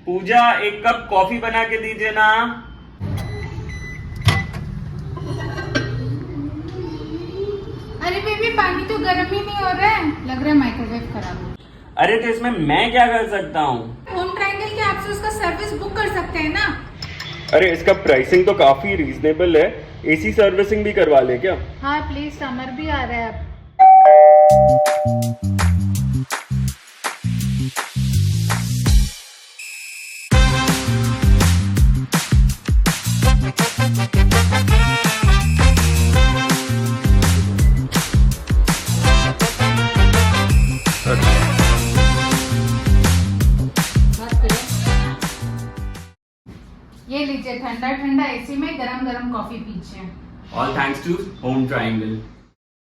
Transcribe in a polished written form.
पूजा, एक cup coffee बना के दीजिए ना। अरे बेबी, पानी तो गर्म ही नहीं हो रहा है, लग रहा है माइक्रोवेव खराब है। अरे तो इसमें मैं क्या कर सकता हूँ? होम ट्रायंगल के ऐप से उसका सर्विस बुक कर सकते हैं ना। अरे इसका प्राइसिंग तो काफी रीजनेबल है, एसी सर्विसिंग भी करवा ले क्या? हाँ प्लीज, समर भी आ रहा है अब। ये लीजिए, ठंडा ठंडा एसी में गरम गरम कॉफी पीजिए। All thanks to Home Triangle.